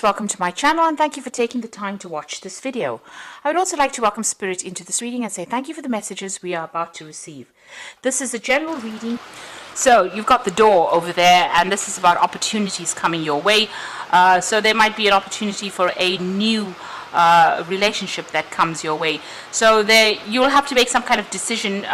Welcome to my channel and thank you for taking the time to watch this video. I would also like to welcome Spirit into this reading and say thank you for the messages we are about to receive. This is a general reading. So you've got the door over there and this is about opportunities coming your way. So there might be an opportunity for a new relationship that comes your way. So there you'll have to make some kind of decision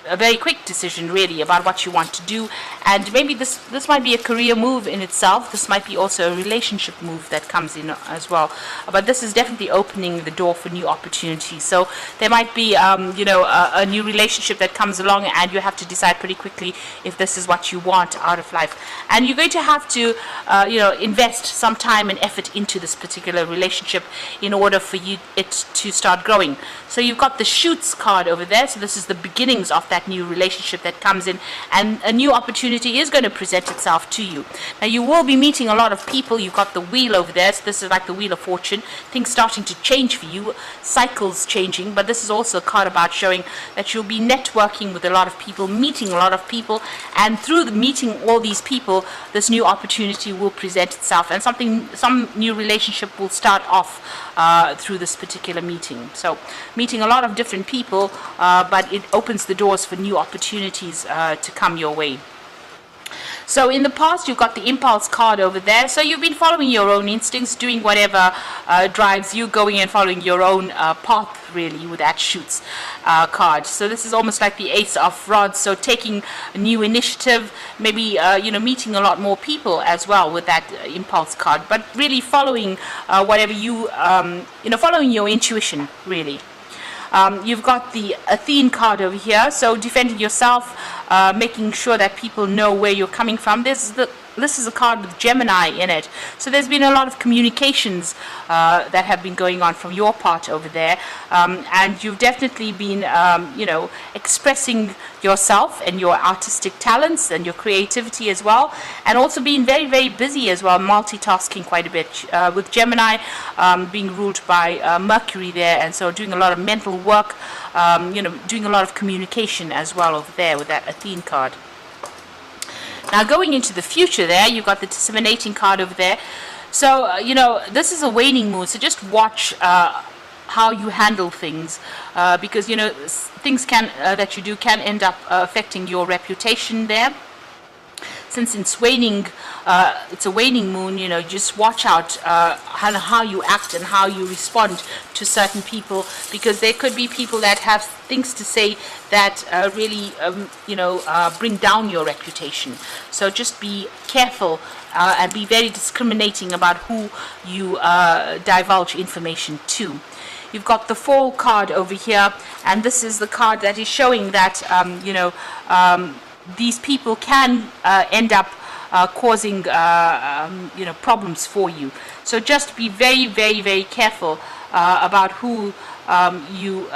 a very quick decision really about what you want to do, and maybe this might be a career move in itself. This might be also a relationship move that comes in as well, but this is definitely opening the door for new opportunities. So there might be a new relationship that comes along and you have to decide pretty quickly if this is what you want out of life, and you're going to have to invest some time and effort into this particular relationship in order for it to start growing. So you've got the shoots card over there, so this is the beginnings of that new relationship that comes in, and a new opportunity is going to present itself to you. Now you will be meeting a lot of people. You've got the wheel over there, so this is like the wheel of fortune, things starting to change for you, cycles changing, but this is also a card about showing that you'll be networking with a lot of people, meeting a lot of people, and through the meeting all these people, this new opportunity will present itself, and some new relationship will start off through this particular meeting. So meeting a lot of different people, but it opens the doors for new opportunities to come your way. So in the past you've got the impulse card over there, so you've been following your own instincts, doing whatever drives you, going and following your own path really with that shoots card. So this is almost like the ace of rods, so taking a new initiative, maybe meeting a lot more people as well with that impulse card, but really following whatever you following your intuition really. You've got the Athene card over here, so defending yourself, making sure that people know where you're coming from. This is a card with Gemini in it, so there's been a lot of communications that have been going on from your part over there, and you've definitely been expressing yourself and your artistic talents and your creativity as well, and also being very, very busy as well, multitasking quite a bit, with Gemini being ruled by Mercury there, and so doing a lot of mental work, doing a lot of communication as well over there with that Athene card. Now going into the future there, you've got the disseminating card over there. So, this is a waning moon, so just watch how you handle things, because, things that you do can end up affecting your reputation there. Since it's waning, it's a waning moon, just watch out how you act and how you respond to certain people, because there could be people that have things to say that really, bring down your reputation. So just be careful and be very discriminating about who you divulge information to. You've got the Fall card over here, and this is the card that is showing that, these people can end up causing problems for you. So just be very, very, very careful about who you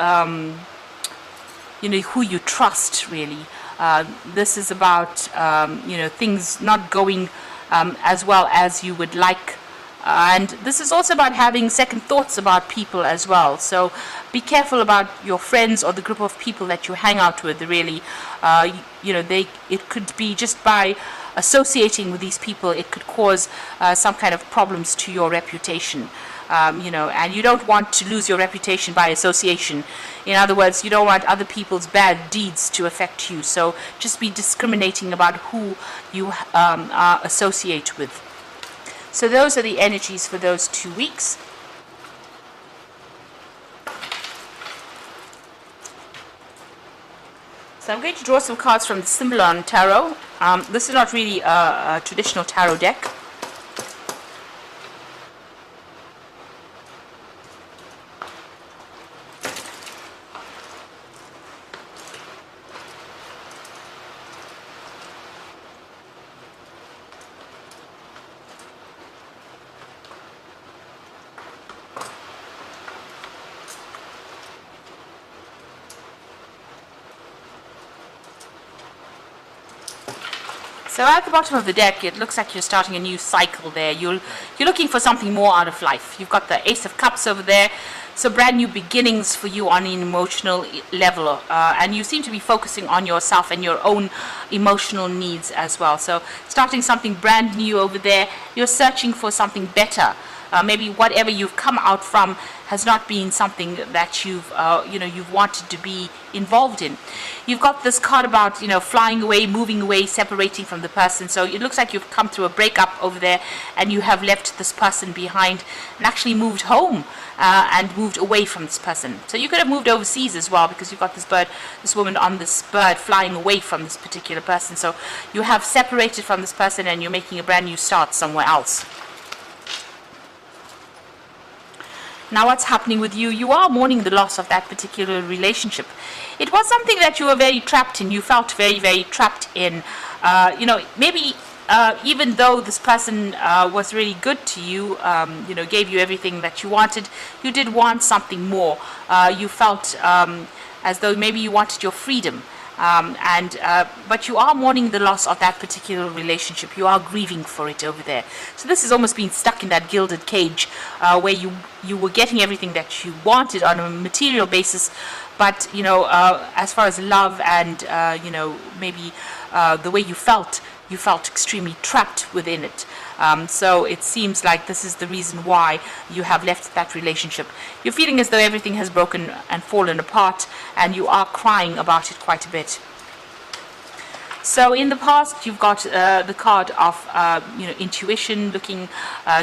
trust really. This is about things not going as well as you would like. And this is also about having second thoughts about people as well. So be careful about your friends or the group of people that you hang out with really. It could be just by associating with these people, it could cause some kind of problems to your reputation. And you don't want to lose your reputation by association. In other words, you don't want other people's bad deeds to affect you. So just be discriminating about who you associate with. So those are the energies for those 2 weeks. So I'm going to draw some cards from the Symbolon Tarot. This is not really a traditional tarot deck. So at the bottom of the deck, it looks like you're starting a new cycle there. You're looking for something more out of life. You've got the Ace of Cups over there. So brand new beginnings for you on an emotional level. And you seem to be focusing on yourself and your own emotional needs as well. So starting something brand new over there. You're searching for something better. Maybe whatever you've come out from has not been something that you've wanted to be involved in. You've got this card about, flying away, moving away, separating from the person. So it looks like you've come through a breakup over there and you have left this person behind and actually moved home and moved away from this person. So you could have moved overseas as well, because you've got this woman on this bird flying away from this particular person. So you have separated from this person and you're making a brand new start somewhere else. Now what's happening with you? You are mourning the loss of that particular relationship. It was something that you were very trapped in. You felt very, very trapped in. Maybe even though this person was really good to you, gave you everything that you wanted, you did want something more. You felt as though maybe you wanted your freedom. But you are mourning the loss of that particular relationship. You are grieving for it over there. So this is almost being stuck in that gilded cage where you were getting everything that you wanted on a material basis, but as far as love and maybe the way you felt extremely trapped within it. So it seems like this is the reason why you have left that relationship. You're feeling as though everything has broken and fallen apart, and you are crying about it quite a bit. So in the past, you've got the card of intuition, looking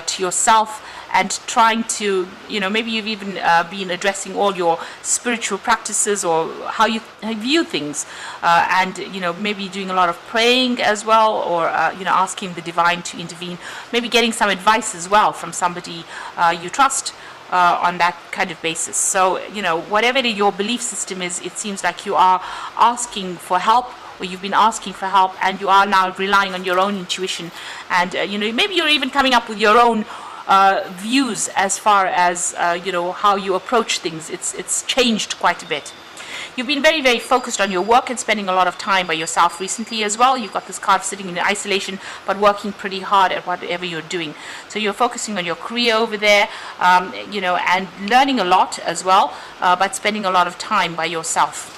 to yourself and trying to, maybe you've even been addressing all your spiritual practices or how you view things, and maybe doing a lot of praying as well, or asking the divine to intervene, maybe getting some advice as well from somebody you trust on that kind of basis. So whatever your belief system is, it seems like you are asking for help, or you've been asking for help, and you are now relying on your own intuition, and maybe you're even coming up with your own views as far as how you approach things. It's changed quite a bit. You've been very, very focused on your work and spending a lot of time by yourself recently as well. You've got this card sitting in isolation, but working pretty hard at whatever you're doing. So you're focusing on your career over there, and learning a lot as well, but spending a lot of time by yourself.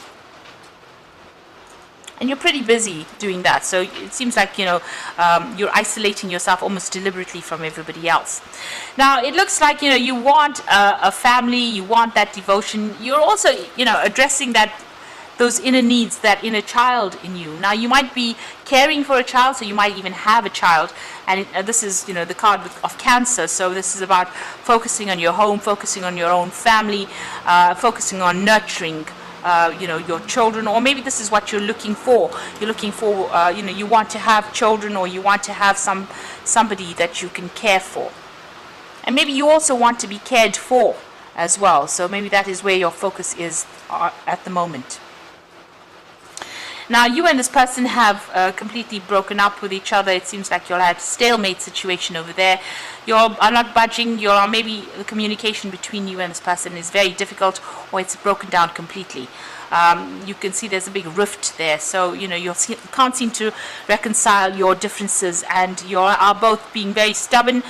And you're pretty busy doing that. So it seems like, you're isolating yourself almost deliberately from everybody else. Now, it looks like, you want a family, you want that devotion. You're also, addressing those inner needs, that inner child in you. Now, you might be caring for a child, so you might even have a child. And this is, the card of Cancer. So this is about focusing on your home, focusing on your own family, focusing on nurturing your children, or maybe this is what you're looking for. You're looking for, you want to have children, or you want to have somebody that you can care for. And maybe you also want to be cared for as well. So maybe that is where your focus is at the moment. Now, you and this person have completely broken up with each other. It seems like you'll have a stalemate situation over there. You are not budging. Maybe the communication between you and this person is very difficult, or it's broken down completely. You can see there's a big rift there. So, you can't seem to reconcile your differences, and you are both being very stubborn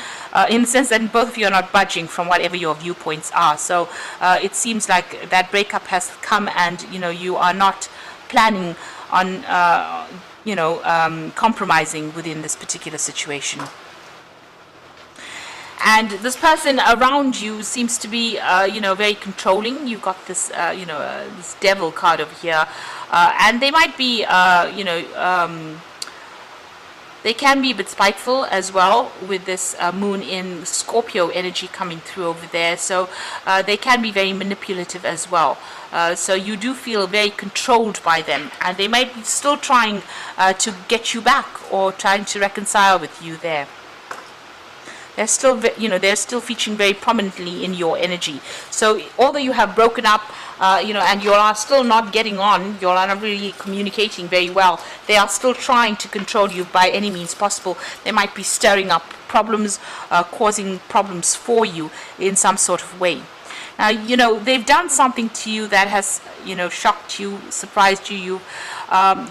in the sense that both of you are not budging from whatever your viewpoints are. So it seems like that breakup has come, and, you are not planning on compromising within this particular situation. And this person around you seems to be very controlling. You've got this this devil card over here, and they might be they can be a bit spiteful as well, with this moon in Scorpio energy coming through over there. So they can be very manipulative as well. So you do feel very controlled by them, and they might be still trying to get you back, or trying to reconcile with you there. They're still, they're still featuring very prominently in your energy. So although you have broken up, and you are still not getting on, you are not really communicating very well, they are still trying to control you by any means possible. They might be stirring up problems, causing problems for you in some sort of way. Now, they've done something to you that has, shocked you, surprised you.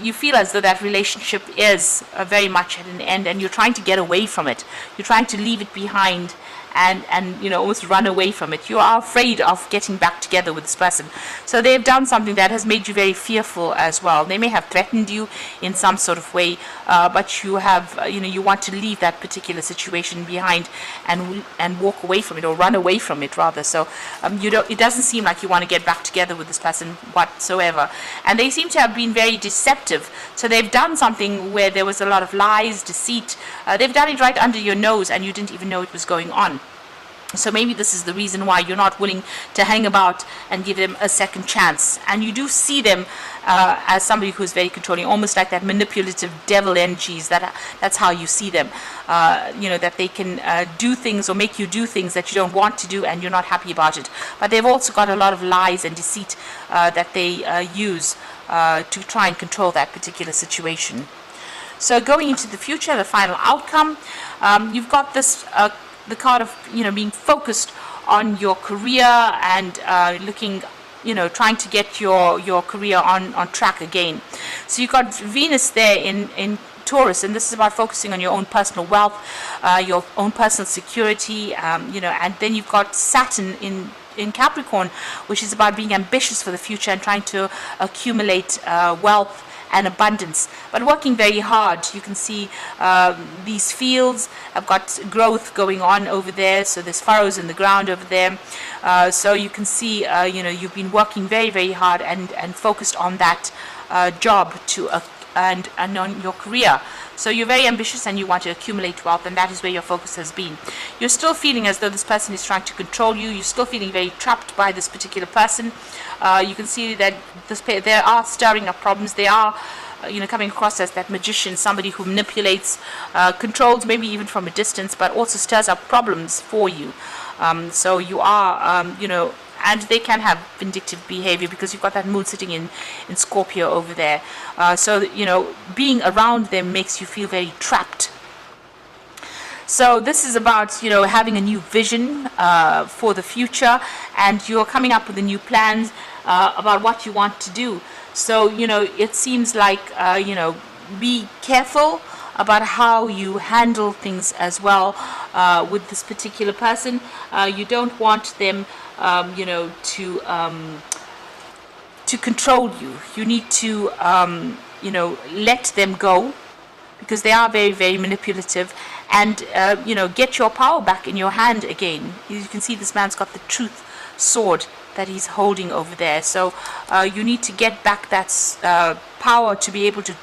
you feel as though that relationship is very much at an end, and you're trying to get away from it. You're trying to leave it behind and you know, almost run away from it. You are afraid of getting back together with this person. So they've done something that has made you very fearful as well. They may have threatened you in some sort of way, but you have, you know, you want to leave that particular situation behind and walk away from it, or run away from it rather. So it doesn't seem like you want to get back together with this person whatsoever. And they seem to have been very deceptive. So they've done something where there was a lot of lies, deceit. They've done it right under your nose, and you didn't even know it was going on. So maybe this is the reason why you're not willing to hang about and give them a second chance. And you do see them as somebody who's very controlling, almost like that manipulative devil energies. That's how you see them. You know, that they can do things or make you do things that you don't want to do, and you're not happy about it. But they've also got a lot of lies and deceit that they use to try and control that particular situation. So going into the future, the final outcome, you've got this the card of, you know, being focused on your career and looking, you know, trying to get your career on track again. So you've got Venus there in Taurus, and this is about focusing on your own personal wealth, your own personal security, you know, and then you've got Saturn in Capricorn, which is about being ambitious for the future and trying to accumulate wealth and abundance, but working very hard. You can see these fields have got growth going on over there, so there's furrows in the ground over there. So you can see, you know, you've been working very, very hard and focused on that job and on your career. So you're very ambitious and you want to accumulate wealth, and that is where your focus has been. You're still feeling as though this person is trying to control you. You're still feeling very trapped by this particular person. You can see that they are stirring up problems. They are, you know, coming across as that magician, somebody who manipulates, controls, maybe even from a distance, but also stirs up problems for you. So you are, you know, and they can have vindictive behavior because you've got that moon sitting in Scorpio over there. So, you know, being around them makes you feel very trapped. So this is about, you know, having a new vision for the future, and you're coming up with the new plans about what you want to do. So, you know, it seems like, you know, be careful about how you handle things as well with this particular person. You don't want them, you know, to control you. You need to, you know, let them go, because they are very, very manipulative, and you know, get your power back in your hand again. You can see this man's got the truth sword that he's holding over there. So you need to get back that power to be able to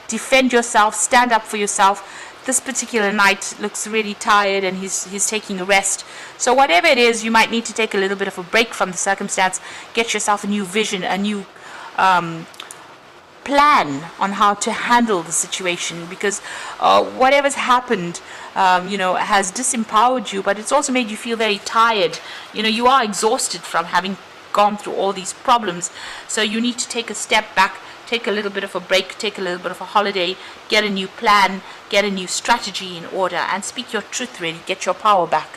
defend yourself, stand up for yourself. This particular knight looks really tired, and he's taking a rest. So whatever it is, you might need to take a little bit of a break from the circumstance, get yourself a new vision, a new plan on how to handle the situation, because whatever's happened, you know, has disempowered you, but it's also made you feel very tired. You know, you are exhausted from having gone through all these problems. So you need to take a step back, take a little bit of a break, take a little bit of a holiday, get a new plan, get a new strategy in order, and speak your truth, really, get your power back.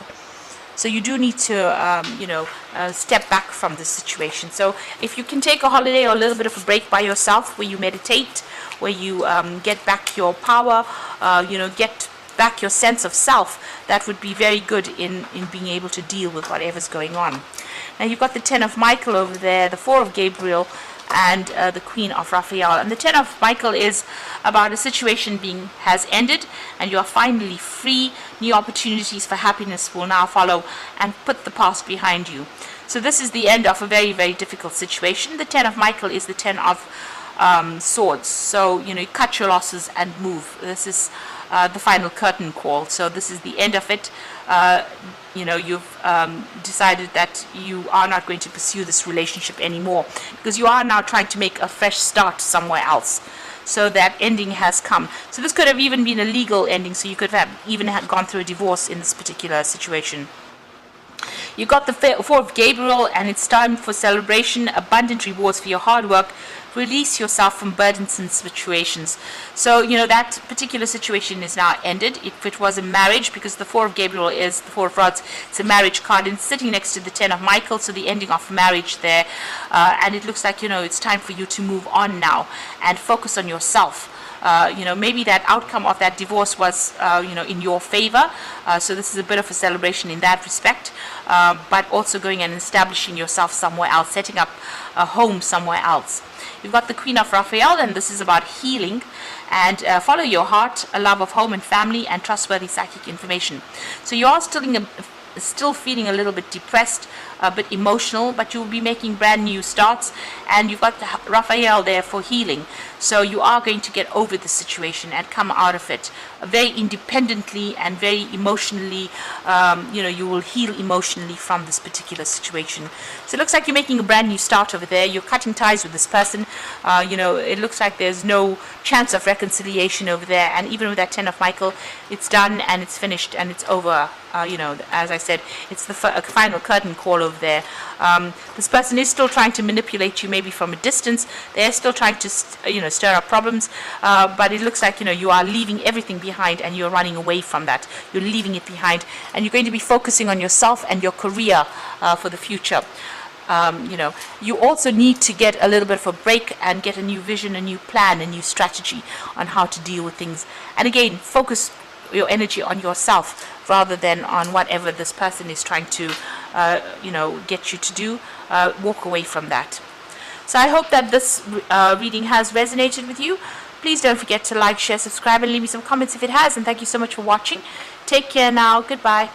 So you do need to, you know, step back from this situation. So if you can take a holiday or a little bit of a break by yourself, where you meditate, where you get back your power, you know, get back your sense of self, that would be very good in being able to deal with whatever's going on. Now you've got the 10 of Michael over there, the 4 of Gabriel, and the Queen of Raphael. And the 10 of Michael is about a situation has ended, and you are finally free. New opportunities for happiness will now follow, and put the past behind you. So this is the end of a very, very difficult situation. The 10 of Michael is the 10 of swords. So, you know, you cut your losses and move. This is the final curtain call. So this is the end of it. You know, you've decided that you are not going to pursue this relationship anymore, because you are now trying to make a fresh start somewhere else. So that ending has come. So this could have even been a legal ending, so you could have even gone through a divorce in this particular situation. You got the Four of Gabriel, and it's time for celebration, abundant rewards for your hard work. Release yourself from burdensome situations. So, that particular situation is now ended. If it was a marriage, because the Four of Gabriel is the Four of Rods, it's a marriage card, and it's sitting next to the Ten of Michael, so the ending of marriage there. And it looks like, it's time for you to move on now and focus on yourself. Maybe that outcome of that divorce was, in your favor. So this is a bit of a celebration in that respect. But also going and establishing yourself somewhere else, setting up a home somewhere else. You've got the Queen of Raphael, and this is about healing. And follow your heart, a love of home and family, and trustworthy psychic information. So you are still feeling a little bit depressed, a bit emotional, but you'll be making brand new starts, and you've got the Raphael there for healing. So you are going to get over the situation and come out of it very independently and very emotionally. You will heal emotionally from this particular situation. So it looks like you're making a brand new start over there. You're cutting ties with this person. It looks like there's no chance of reconciliation over there, and even with that Ten of Michael, it's done and it's finished and it's over. As I said, it's the final curtain call over there. This person is still trying to manipulate you, maybe from a distance. They're still trying to, stir up problems. But it looks like, you are leaving everything behind and you're running away from that. You're leaving it behind, and you're going to be focusing on yourself and your career for the future. You also need to get a little bit of a break and get a new vision, a new plan, a new strategy on how to deal with things. And again, focus your energy on yourself rather than on whatever this person is trying to, get you to do. Walk away from that. So I hope that this reading has resonated with you. Please don't forget to like, share, subscribe, and leave me some comments if it has. And thank you so much for watching. Take care now. Goodbye.